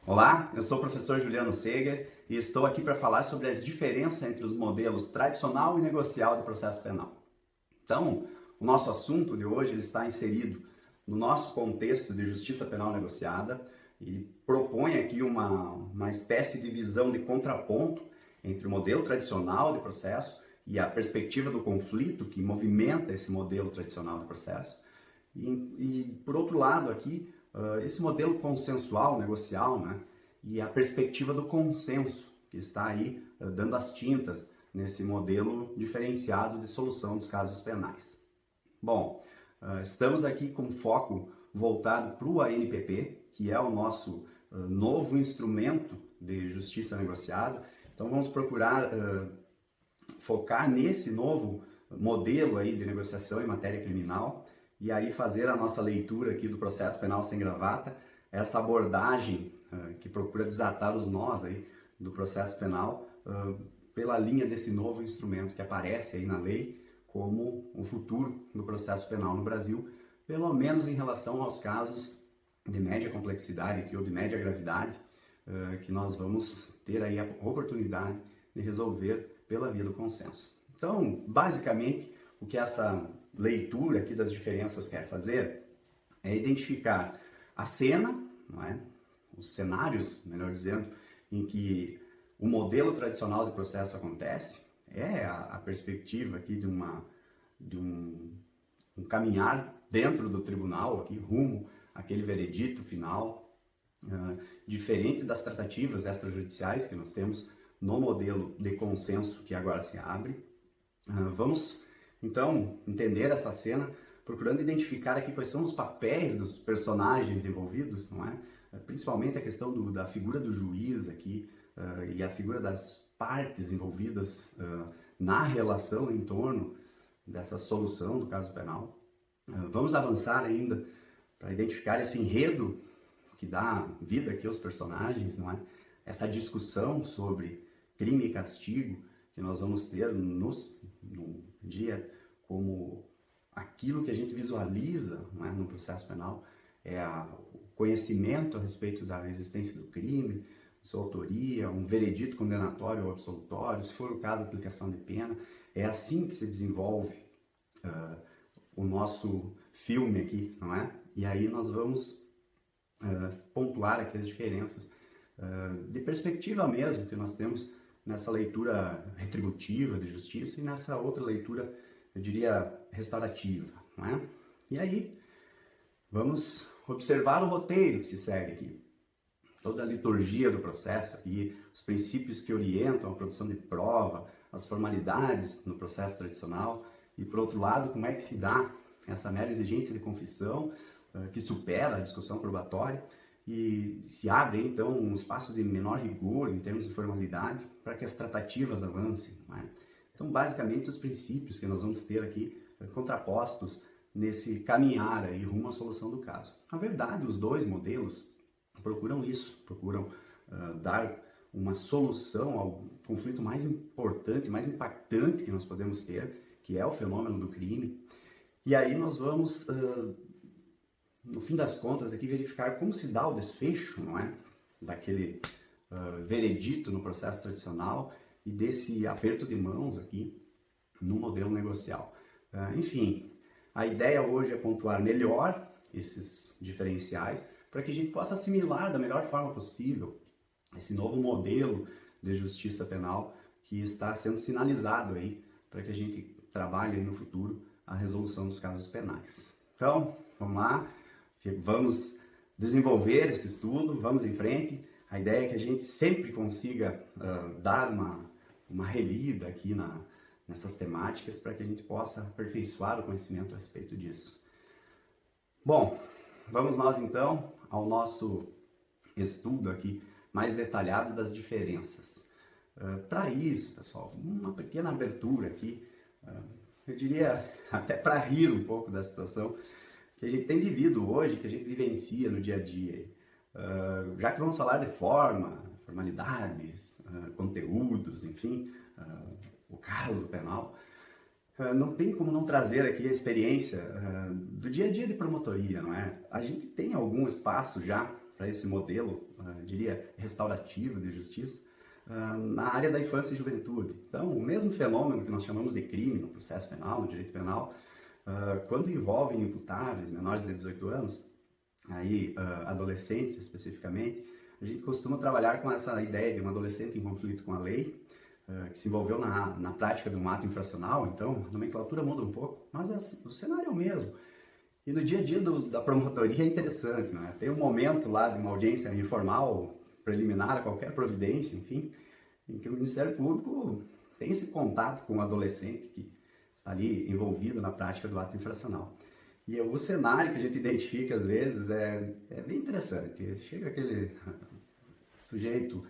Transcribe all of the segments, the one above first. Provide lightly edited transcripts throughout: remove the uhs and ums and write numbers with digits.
Olá, eu sou o professor Juliano Seger e estou aqui para falar sobre as diferenças entre os modelos tradicional e negocial do processo penal. Então, o nosso assunto de hoje ele está inserido no nosso contexto de justiça penal negociada e propõe aqui uma espécie de visão de contraponto entre o modelo tradicional de processo e a perspectiva do conflito que movimenta esse modelo tradicional de processo. Por outro lado aqui, esse modelo consensual, negocial, né, e a perspectiva do consenso, que está aí dando as tintas nesse modelo diferenciado de solução dos casos penais. Bom, estamos aqui com foco voltado para o ANPP, que é o nosso novo instrumento de justiça negociada. Então vamos procurar focar nesse novo modelo aí de negociação em matéria criminal e aí fazer a nossa leitura aqui do processo penal sem gravata, essa abordagem que procura desatar os nós aí do processo penal pela linha desse novo instrumento que aparece aí na lei como o futuro do processo penal no Brasil, pelo menos em relação aos casos de média complexidade aqui, ou de média gravidade, que nós vamos ter aí a oportunidade de resolver pela via do consenso. Então, basicamente, o que essa leitura aqui das diferenças quer fazer é identificar a cena, não é? Os cenários, melhor dizendo, em que o modelo tradicional de processo acontece, é a perspectiva aqui de um caminhar dentro do tribunal, aqui, rumo àquele veredito final, diferente das tratativas extrajudiciais que nós temos no modelo de consenso que agora se abre. Vamos, então, entender essa cena, procurando identificar aqui quais são os papéis dos personagens envolvidos, não é? Principalmente a questão da figura do juiz aqui e a figura das partes envolvidas na relação em torno dessa solução do caso penal. Vamos avançar ainda para identificar esse enredo que dá vida aqui aos personagens, não é? Essa discussão sobre crime e castigo que nós vamos ter no dia como aquilo que a gente visualiza, não é, no processo penal, é o conhecimento a respeito da existência do crime, sua autoria, um veredito condenatório ou absolutório, se for o caso, aplicação de pena. É assim que se desenvolve o nosso filme aqui, não é? E aí nós vamos pontuar aqui as diferenças de perspectiva mesmo que nós temos nessa leitura retributiva de justiça e nessa outra leitura, eu diria, restaurativa, não é? E aí, vamos observar o roteiro que se segue aqui. Toda a liturgia do processo aqui, os princípios que orientam a produção de prova, as formalidades no processo tradicional e, por outro lado, como é que se dá essa mera exigência de confissão que supera a discussão probatória e se abre, então, um espaço de menor rigor em termos de formalidade para que as tratativas avancem, não é? Então, basicamente, os princípios que nós vamos ter aqui contrapostos nesse caminhar aí rumo à solução do caso. Na verdade, os dois modelos procuram isso, procuram dar uma solução ao conflito mais importante, mais impactante que nós podemos ter, que é o fenômeno do crime. E aí nós vamos, no fim das contas, aqui verificar como se dá o desfecho, não é? Daquele veredito no processo tradicional e desse aperto de mãos aqui no modelo negocial. Enfim, a ideia hoje é pontuar melhor esses diferenciais para que a gente possa assimilar da melhor forma possível esse novo modelo de justiça penal que está sendo sinalizado aí para que a gente trabalhe no futuro a resolução dos casos penais. Então, vamos lá, vamos desenvolver esse estudo, vamos em frente. A ideia é que a gente sempre consiga dar uma relida aqui nessas temáticas para que a gente possa aperfeiçoar o conhecimento a respeito disso. Bom, vamos nós então ao nosso estudo aqui mais detalhado das diferenças. Para isso, pessoal, uma pequena abertura aqui, eu diria até para rir um pouco da situação que a gente tem vivido hoje, que a gente vivencia no dia a dia. Já que vamos falar de formalidades, conteúdos, enfim, o caso penal, não tem como não trazer aqui a experiência do dia a dia de promotoria, não é? A gente tem algum espaço já esse modelo, diria, restaurativo de justiça, na área da infância e juventude. Então, o mesmo fenômeno que nós chamamos de crime no processo penal, no direito penal, quando envolve imputáveis menores de 18 anos, aí, adolescentes especificamente, a gente costuma trabalhar com essa ideia de um adolescente em conflito com a lei, que se envolveu na prática de um ato infracional. Então a nomenclatura muda um pouco, mas o cenário é o mesmo. E no dia a dia da promotoria é interessante, né? Tem um momento lá de uma audiência informal, preliminar a qualquer providência, enfim, em que o Ministério Público tem esse contato com o adolescente que está ali envolvido na prática do ato infracional. E o cenário que a gente identifica às vezes é bem interessante. Chega aquele sujeito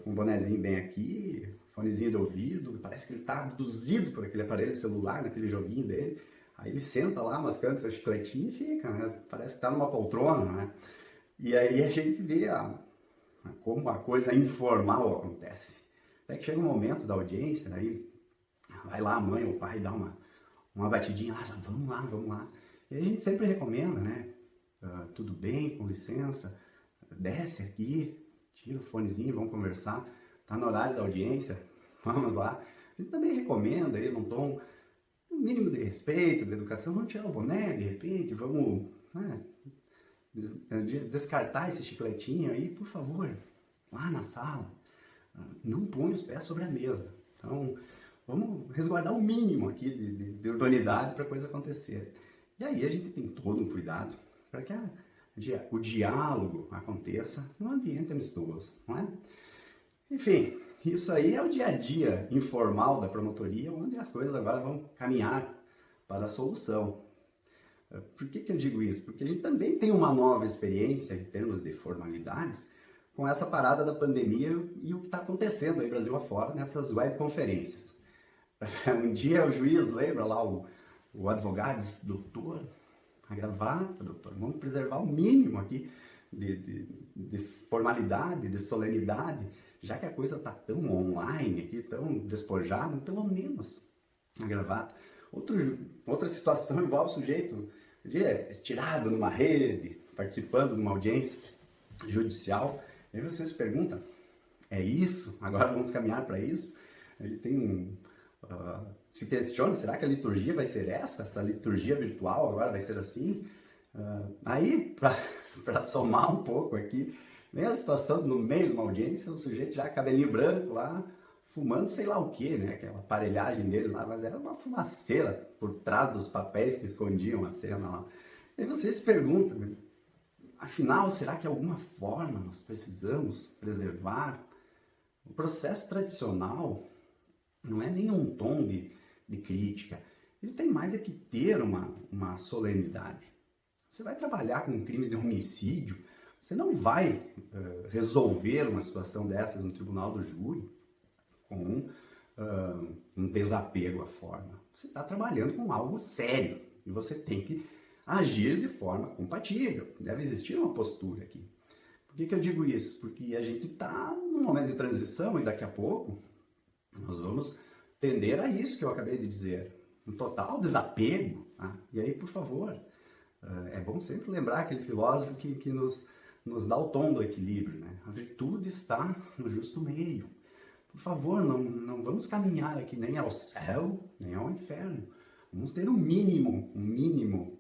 com um bonezinho bem aqui, fonezinho de ouvido, parece que ele está abduzido por aquele aparelho celular, naquele joguinho dele. Aí ele senta lá, mascando seu chicletinho e fica, né? Parece que está numa poltrona, né? E aí a gente vê como a coisa informal acontece. Até que chega um momento da audiência, aí vai lá a mãe ou o pai dá uma batidinha lá, vamos lá. E a gente sempre recomenda, né? Tudo bem, com licença, desce aqui, tira o fonezinho, vamos conversar. Tá no horário da audiência, vamos lá. A gente também recomenda aí num tom mínimo de respeito, de educação, vamos tirar o boné de repente, vamos descartar esse chicletinho aí, por favor, lá na sala. Não põe os pés sobre a mesa. Então, vamos resguardar o mínimo aqui de urbanidade para a coisa acontecer. E aí a gente tem todo um cuidado para que o diálogo aconteça num ambiente amistoso, não é? Enfim, isso aí é o dia a dia informal da promotoria, onde as coisas agora vão caminhar para a solução. Por que eu digo isso? Porque a gente também tem uma nova experiência em termos de formalidades com essa parada da pandemia e o que está acontecendo aí Brasil afora nessas webconferências. Um dia o juiz, lembra lá, o advogado disse, doutor, a gravata, doutor, vamos preservar o mínimo aqui de formalidade, de solenidade, já que a coisa está tão online aqui, tão despojada, pelo menos a gravata. Outra situação envolve o sujeito estirado numa rede, participando de uma audiência judicial, e aí você se pergunta, é isso? Agora vamos caminhar para isso? A gente tem se questiona, será que a liturgia vai ser essa liturgia virtual agora vai ser assim? Aí, para somar um pouco aqui, vem a situação no meio de uma audiência, o sujeito já cabelinho branco lá, fumando sei lá o que, né? Aquela aparelhagem dele lá, mas era uma fumaceira por trás dos papéis que escondiam a cena lá. E você se pergunta, afinal, será que de alguma forma nós precisamos preservar o processo tradicional? Não é nenhum tom de crítica, ele tem mais é que ter uma solenidade. Você vai trabalhar com um crime de homicídio, você não vai resolver uma situação dessas no tribunal do júri com um desapego à forma. Você está trabalhando com algo sério e você tem que agir de forma compatível. Deve existir uma postura aqui. Por que eu digo isso? Porque a gente está num momento de transição e daqui a pouco nós vamos tender a isso que eu acabei de dizer. Um total desapego. E aí, por favor, é bom sempre lembrar aquele filósofo que nos dá o tom do equilíbrio, né? A virtude está no justo meio. Por favor, não vamos caminhar aqui nem ao céu, nem ao inferno. Vamos ter um mínimo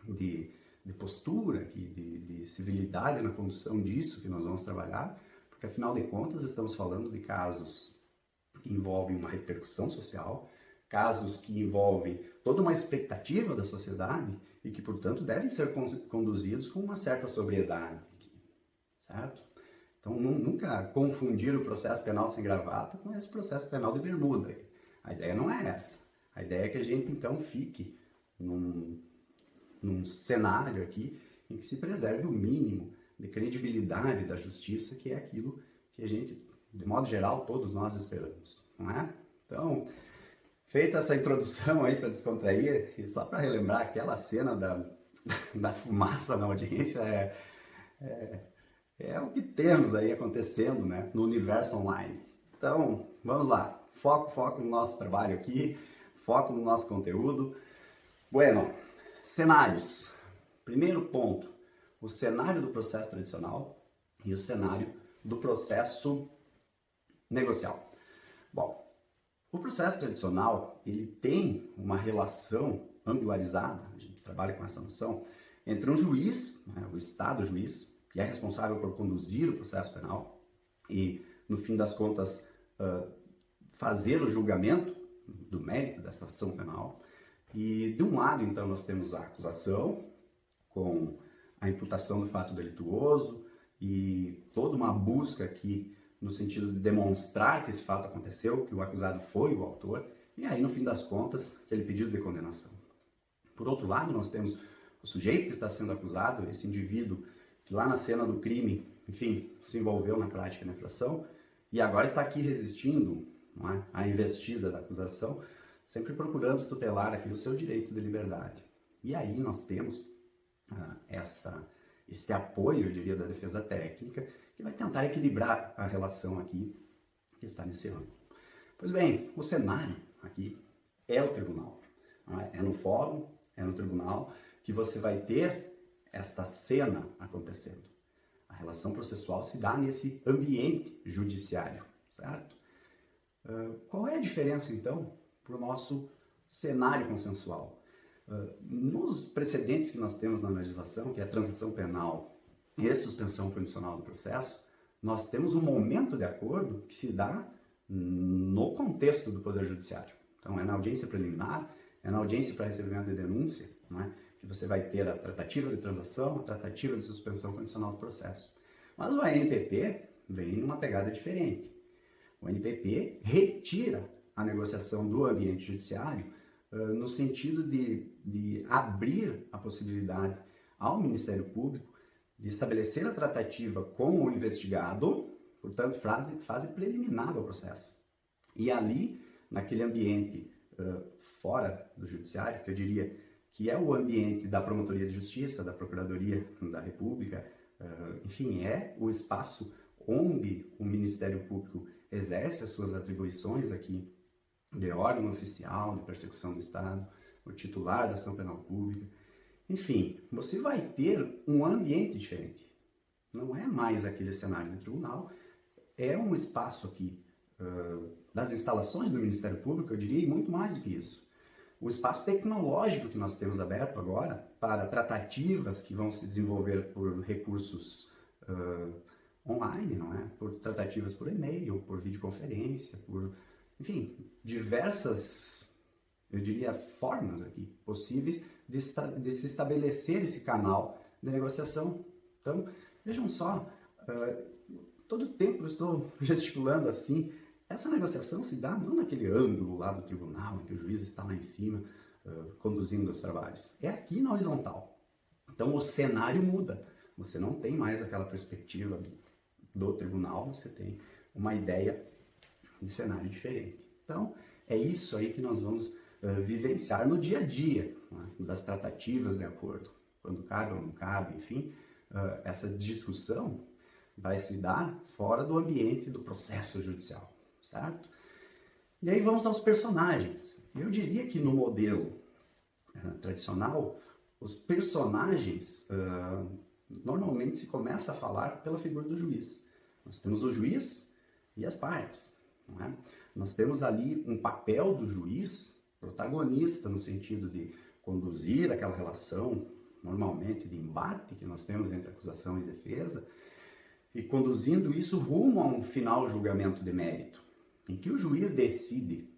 de postura, de civilidade na condução disso que nós vamos trabalhar, porque afinal de contas estamos falando de casos que envolvem uma repercussão social, casos que envolvem toda uma expectativa da sociedade e que, portanto, devem ser conduzidos com uma certa sobriedade, certo? Então, nunca confundir o processo penal sem gravata com esse processo penal de bermuda. A ideia não é essa. A ideia é que a gente, então, fique num cenário aqui em que se preserve o mínimo de credibilidade da justiça, que é aquilo que a gente, de modo geral, todos nós esperamos, não é? Então, feita essa introdução aí para descontrair, e só para relembrar aquela cena da fumaça na audiência, é o que temos aí acontecendo, né, no universo online. Então, vamos lá, foco no nosso trabalho aqui, foco no nosso conteúdo. Bueno, cenários. Primeiro ponto, o cenário do processo tradicional e o cenário do processo negocial. Bom, o processo tradicional, ele tem uma relação angularizada, a gente trabalha com essa noção, entre um juiz, né, o Estado juiz, que é responsável por conduzir o processo penal e, no fim das contas, fazer o julgamento do mérito dessa ação penal. E, de um lado, então, nós temos a acusação, com a imputação do fato delituoso e toda uma busca aqui no sentido de demonstrar que esse fato aconteceu, que o acusado foi o autor, e aí, no fim das contas, aquele pedido de condenação. Por outro lado, nós temos o sujeito que está sendo acusado, esse indivíduo que lá na cena do crime, enfim, se envolveu na prática da infração e agora está aqui resistindo, não é, à investida da acusação, sempre procurando tutelar aqui o seu direito de liberdade. E aí nós temos esse apoio, eu diria, da defesa técnica, que vai tentar equilibrar a relação aqui que está nesse âmbito. Pois bem, o cenário aqui é o tribunal. É no fórum, é no tribunal que você vai ter esta cena acontecendo. A relação processual se dá nesse ambiente judiciário, certo? Qual é a diferença, então, para o nosso cenário consensual? Nos precedentes que nós temos na legislação, que é a transação penal e suspensão condicional do processo, nós temos um momento de acordo que se dá no contexto do Poder Judiciário. Então, é na audiência preliminar, é na audiência para recebimento de denúncia, não é? Que você vai ter a tratativa de transação, a tratativa de suspensão condicional do processo. Mas o ANPP vem numa pegada diferente. O ANPP retira a negociação do ambiente judiciário no sentido de abrir a possibilidade ao Ministério Público de estabelecer a tratativa com o investigado, portanto, fase preliminar ao processo. E ali, naquele ambiente fora do judiciário, que eu diria que é o ambiente da Promotoria de Justiça, da Procuradoria da República, enfim, é o espaço onde o Ministério Público exerce as suas atribuições aqui de órgão oficial, de persecução do Estado, o titular da ação penal pública. Enfim, você vai ter um ambiente diferente. Não é mais aquele cenário do tribunal, é um espaço aqui das instalações do Ministério Público, eu diria, e muito mais do que isso. O espaço tecnológico que nós temos aberto agora para tratativas que vão se desenvolver por recursos online, não é? Por tratativas por e-mail, por videoconferência, por, enfim, diversas, eu diria, formas aqui possíveis de se estabelecer esse canal de negociação. Então, vejam só, todo tempo eu estou gesticulando assim. Essa negociação se dá não naquele ângulo lá do tribunal, em que o juiz está lá em cima, conduzindo os trabalhos. É aqui na horizontal. Então o cenário muda. Você não tem mais aquela perspectiva do tribunal, você tem uma ideia de cenário diferente. Então é isso aí que nós vamos vivenciar no dia a dia, né, das tratativas de acordo. Quando cabe ou não cabe, enfim, essa discussão vai se dar fora do ambiente do processo judicial. Certo? E aí vamos aos personagens. Eu diria que no modelo tradicional, os personagens normalmente se começa a falar pela figura do juiz. Nós temos o juiz e as partes. Não é? Nós temos ali um papel do juiz protagonista no sentido de conduzir aquela relação, normalmente de embate que nós temos entre acusação e defesa, e conduzindo isso rumo a um final julgamento de mérito, em que o juiz decide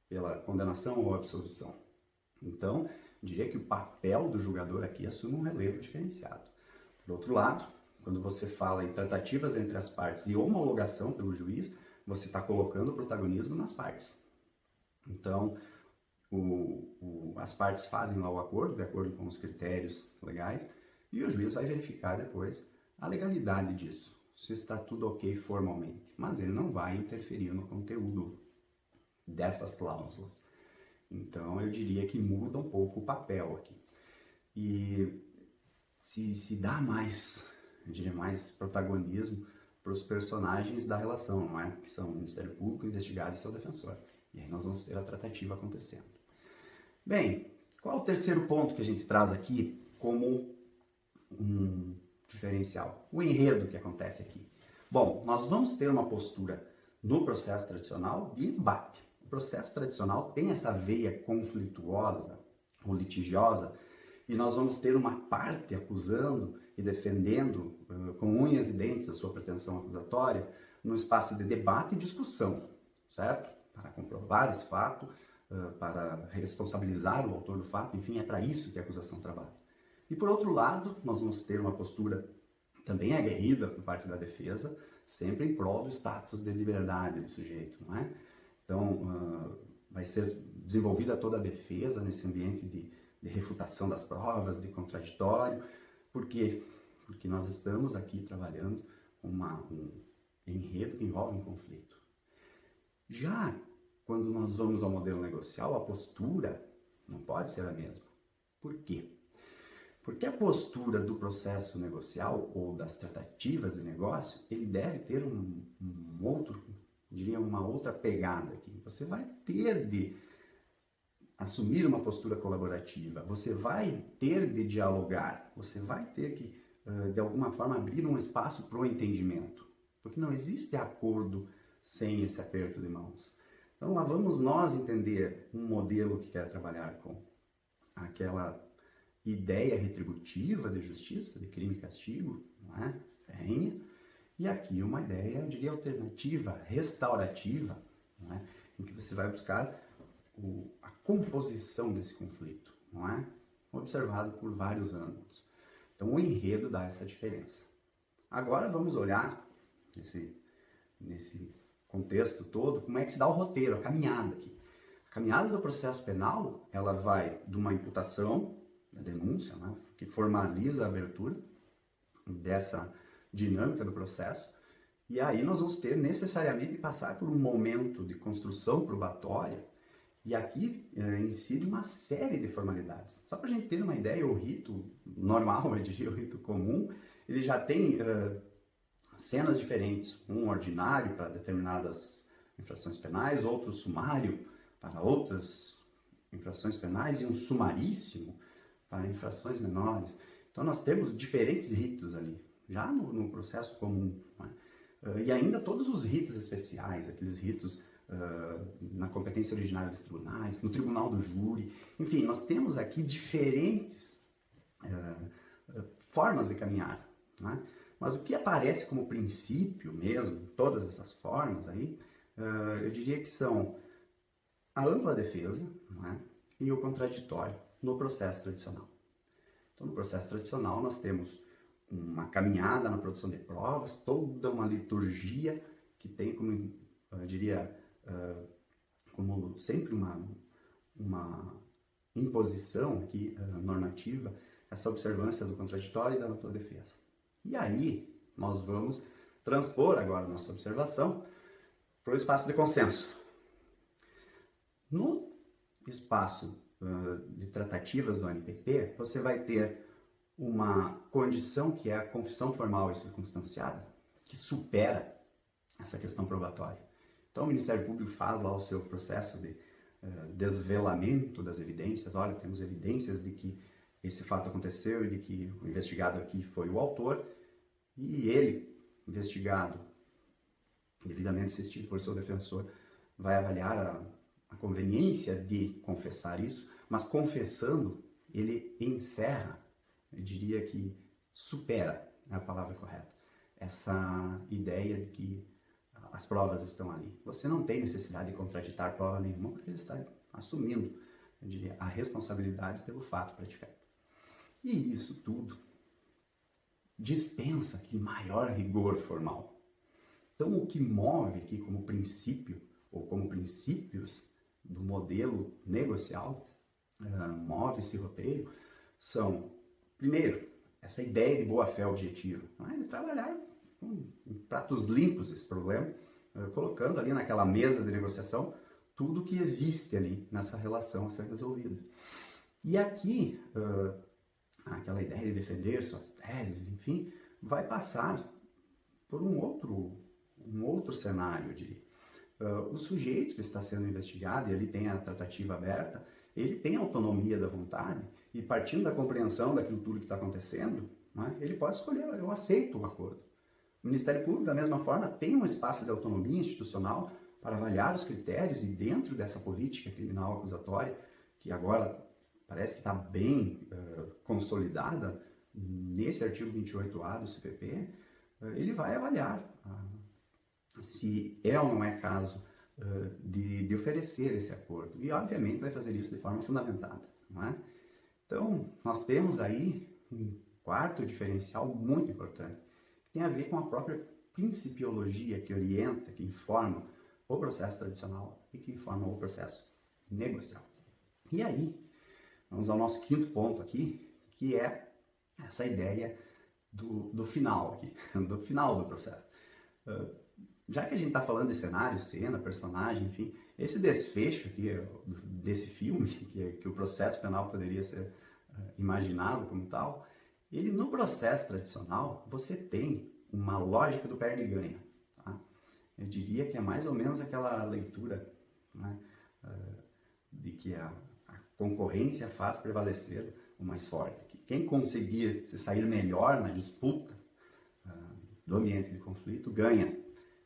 pela condenação ou absolvição. Então, diria que o papel do julgador aqui assume um relevo diferenciado. Por outro lado, quando você fala em tratativas entre as partes e homologação pelo juiz, você está colocando o protagonismo nas partes. Então, as partes fazem lá o acordo, de acordo com os critérios legais, e o juiz vai verificar depois a legalidade disso, se está tudo ok formalmente, mas ele não vai interferir no conteúdo dessas cláusulas. Então eu diria que muda um pouco o papel aqui. E se dá mais, eu diria, mais protagonismo para os personagens da relação, não é? Que são o Ministério Público, o investigado e seu defensor. E aí nós vamos ter a tratativa acontecendo. Bem, qual é o terceiro ponto que a gente traz aqui como um diferencial. O enredo que acontece aqui. Bom, nós vamos ter uma postura no processo tradicional de embate. O processo tradicional tem essa veia conflituosa ou litigiosa e nós vamos ter uma parte acusando e defendendo com unhas e dentes a sua pretensão acusatória no espaço de debate e discussão, certo? Para comprovar esse fato, para responsabilizar o autor do fato, enfim, é para isso que a acusação trabalha. E por outro lado, nós vamos ter uma postura também aguerrida por parte da defesa, sempre em prol do status de liberdade do sujeito, não é? Então, vai ser desenvolvida toda a defesa nesse ambiente de refutação das provas, de contraditório. Por quê? Porque nós estamos aqui trabalhando um enredo que envolve um conflito. Já quando nós vamos ao modelo negocial, a postura não pode ser a mesma. Por quê? Porque a postura do processo negocial ou das tratativas de negócio, ele deve ter uma outra pegada aqui. Você vai ter de assumir uma postura colaborativa, você vai ter de dialogar, você vai ter que, de alguma forma, abrir um espaço para o entendimento. Porque não existe acordo sem esse aperto de mãos. Então, lá vamos nós entender um modelo que quer trabalhar com aquela ideia retributiva de justiça, de crime e castigo, não é? Ferrenha, e aqui uma ideia, eu diria, alternativa, restaurativa, não é? Em que você vai buscar a composição desse conflito, não é? Observado por vários ângulos. Então, o enredo dá essa diferença. Agora vamos olhar nesse contexto todo, como é que se dá o roteiro, a caminhada aqui. A caminhada do processo penal, ela vai de uma imputação, da denúncia, né, que formaliza a abertura dessa dinâmica do processo, e aí nós vamos ter necessariamente que passar por um momento de construção probatória, e aqui incide uma série de formalidades. Só para a gente ter uma ideia, o rito normal, eu diria, o rito comum, ele já tem cenas diferentes, um ordinário para determinadas infrações penais, outro sumário para outras infrações penais e um sumaríssimo para infrações menores. Então nós temos diferentes ritos ali, já no processo comum, né? E ainda todos os ritos especiais, aqueles ritos na competência originária dos tribunais, no tribunal do júri, enfim, nós temos aqui diferentes formas de caminhar, né? Mas o que aparece como princípio mesmo, todas essas formas aí, eu diria que são a ampla defesa, né, e o contraditório no processo tradicional. Então, no processo tradicional, nós temos uma caminhada na produção de provas, toda uma liturgia que tem como, eu diria, como sempre uma imposição aqui, normativa, essa observância do contraditório e da ampla defesa. E aí, nós vamos transpor agora a nossa observação para o espaço de consenso. No espaço de tratativas do ANPP, você vai ter uma condição que é a confissão formal e circunstanciada, que supera essa questão probatória. Então, o Ministério Público faz lá o seu processo de desvelamento das evidências. Olha, temos evidências de que esse fato aconteceu e de que o investigado aqui foi o autor, e ele, investigado, devidamente assistido por seu defensor, vai avaliar a conveniência de confessar isso, mas confessando, ele encerra, eu diria que supera, é a palavra correta, essa ideia de que as provas estão ali. Você não tem necessidade de contraditar prova nenhuma, porque ele está assumindo, eu diria, a responsabilidade pelo fato praticado. E isso tudo dispensa aqui maior rigor formal. Então, o que move aqui como princípio, ou como princípios do modelo negocial, move esse roteiro, são, primeiro, essa ideia de boa-fé objetiva. Não é? De trabalhar em pratos limpos esse problema, colocando ali naquela mesa de negociação tudo que existe ali nessa relação a ser resolvida. E aqui, aquela ideia de defender suas teses, enfim, vai passar por um outro cenário, eu diria. O sujeito que está sendo investigado, e ele tem a tratativa aberta, ele tem a autonomia da vontade, e partindo da compreensão daquilo tudo que está acontecendo, não é? Ele pode escolher, eu aceito o acordo. O Ministério Público, da mesma forma, tem um espaço de autonomia institucional para avaliar os critérios e dentro dessa política criminal acusatória, que agora parece que está bem consolidada nesse artigo 28A do CPP, ele vai avaliar se é ou não é caso de oferecer esse acordo. E, obviamente, vai fazer isso de forma fundamentada, não é? Então, nós temos aí um quarto diferencial muito importante, que tem a ver com a própria principiologia que orienta, que informa o processo tradicional e que informa o processo negocial. E aí, vamos ao nosso quinto ponto aqui, que é essa ideia do final aqui, do final do processo. Já que a gente está falando de cenário, cena, personagem, enfim, esse desfecho aqui desse filme, que o processo penal poderia ser imaginado como tal, ele no processo tradicional, você tem uma lógica do perde-ganha. Tá? Eu diria que é mais ou menos aquela leitura, né, de que a concorrência faz prevalecer o mais forte. Que quem conseguir se sair melhor na disputa do ambiente de conflito ganha.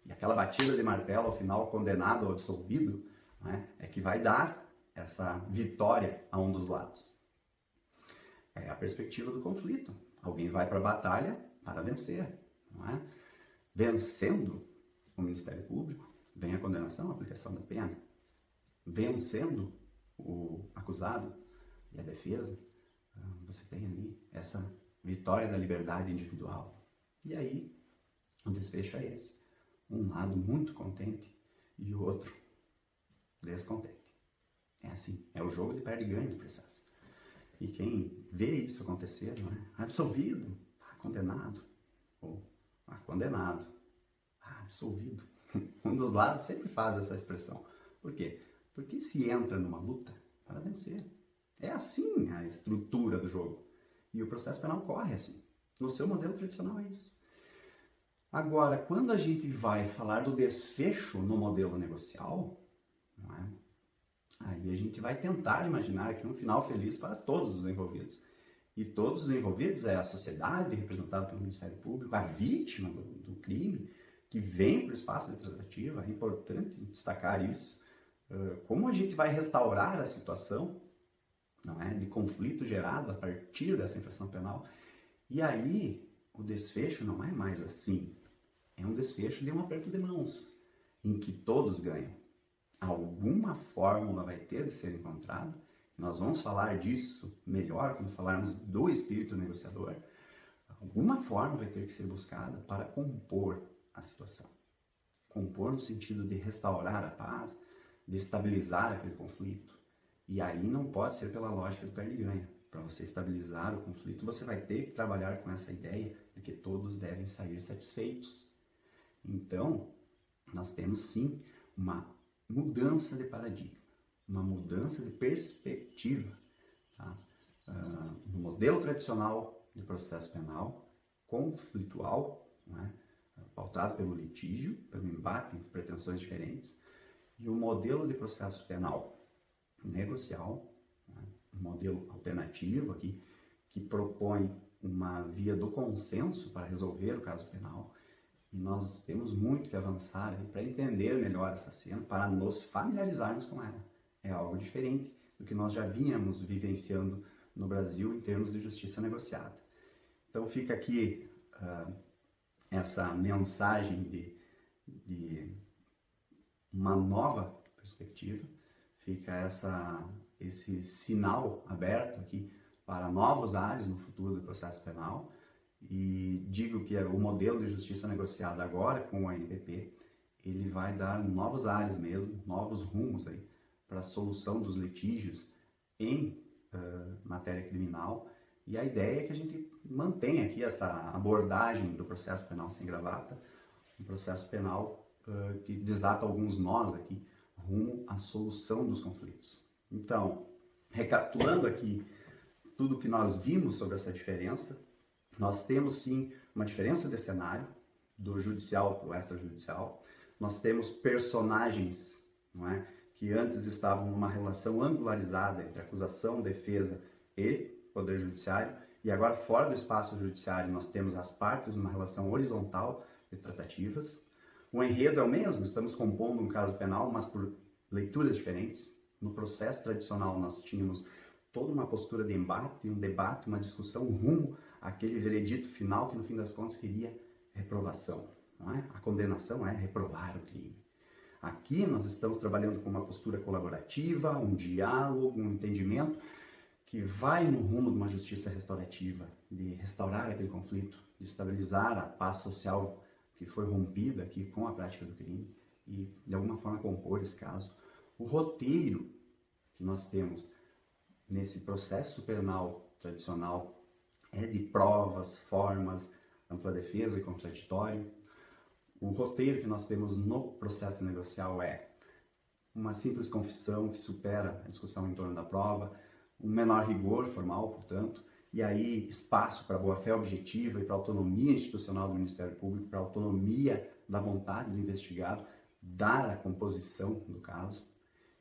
E aquela batida de martelo, ao final, condenado ou absolvido, né, é que vai dar essa vitória a um dos lados. É a perspectiva do conflito. Alguém vai para a batalha para vencer. Não é? Vencendo o Ministério Público, vem a condenação, a aplicação da pena. Vencendo o acusado e a defesa, você tem ali essa vitória da liberdade individual. E aí, o desfecho é esse. Um lado muito contente e o outro descontente. É assim, é o jogo de perde e ganha do processo. E quem vê isso acontecer, não é? Absolvido, condenado, ou condenado, absolvido. Um dos lados sempre faz essa expressão. Por quê? Porque se entra numa luta para vencer. É assim a estrutura do jogo. E o processo penal corre assim. No seu modelo tradicional é isso. Agora, quando a gente vai falar do desfecho no modelo negocial, não é? Aí a gente vai tentar imaginar aqui um final feliz para todos os envolvidos. E todos os envolvidos é a sociedade, representada pelo Ministério Público, a vítima do crime, que vem para o espaço de tratativa. É importante destacar isso. Como a gente vai restaurar a situação, não é, de conflito gerado a partir dessa infração penal. E aí, o desfecho não é mais assim. É um desfecho de um aperto de mãos, em que todos ganham. Alguma fórmula vai ter de ser encontrada. Nós vamos falar disso melhor quando falarmos do espírito negociador. Alguma forma vai ter que ser buscada para compor a situação. Compor no sentido de restaurar a paz, de estabilizar aquele conflito. E aí não pode ser pela lógica do perde-ganha. Para você estabilizar o conflito, você vai ter que trabalhar com essa ideia de que todos devem sair satisfeitos. Então, nós temos sim uma mudança de paradigma, uma mudança de perspectiva. Tá? No modelo tradicional de processo penal, conflitual, não é? Pautado pelo litígio, pelo embate entre pretensões diferentes, e o modelo de processo penal negocial, né? Um modelo alternativo aqui, que propõe uma via do consenso para resolver o caso penal. E nós temos muito que avançar para entender melhor essa cena, para nos familiarizarmos com ela. É algo diferente do que nós já vínhamos vivenciando no Brasil em termos de justiça negociada. Então fica aqui essa mensagem de uma nova perspectiva, fica esse sinal aberto aqui para novos ares no futuro do processo penal. E digo que o modelo de justiça negociada agora com o ANPP, ele vai dar novos ares mesmo, novos rumos aí para a solução dos litígios em matéria criminal. E a ideia é que a gente mantenha aqui essa abordagem do processo penal sem gravata, um processo penal que desata alguns nós aqui rumo à solução dos conflitos. Então, recapitulando aqui tudo que nós vimos sobre essa diferença, nós temos sim uma diferença de cenário do judicial para o extrajudicial. Nós temos personagens, não é, que antes estavam numa relação angularizada entre acusação, defesa e poder judiciário, E agora, fora do espaço judiciário, nós temos as partes numa relação horizontal de tratativas. O enredo é o mesmo, estamos compondo um caso penal, mas por leituras diferentes. No processo tradicional, nós tínhamos toda uma postura de embate, um debate, uma discussão rumo àquele veredito final que, no fim das contas, queria reprovação. Não é? A condenação é reprovar o crime. Aqui nós estamos trabalhando com uma postura colaborativa, um diálogo, um entendimento que vai no rumo de uma justiça restaurativa, de restaurar aquele conflito, de estabilizar a paz social que foi rompida aqui com a prática do crime e, de alguma forma, compor esse caso. O roteiro que nós temos nesse processo penal tradicional é de provas, formas, ampla defesa e contraditório. O roteiro que nós temos no processo negocial é uma simples confissão que supera a discussão em torno da prova, um menor rigor formal, portanto, e aí espaço para boa-fé objetiva e para autonomia institucional do Ministério Público, para autonomia da vontade do investigado, dar a composição do caso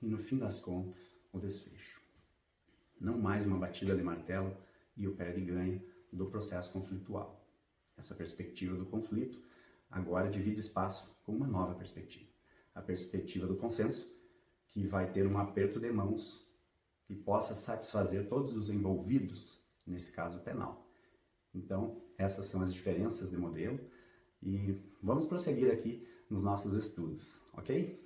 e, no fim das contas, o desfecho. Não mais uma batida de martelo e o perde-ganha do processo conflitual. Essa perspectiva do conflito agora divide espaço com uma nova perspectiva. A perspectiva do consenso, que vai ter um aperto de mãos que possa satisfazer todos os envolvidos nesse caso penal. Então, essas são as diferenças de modelo e vamos prosseguir aqui nos nossos estudos, ok?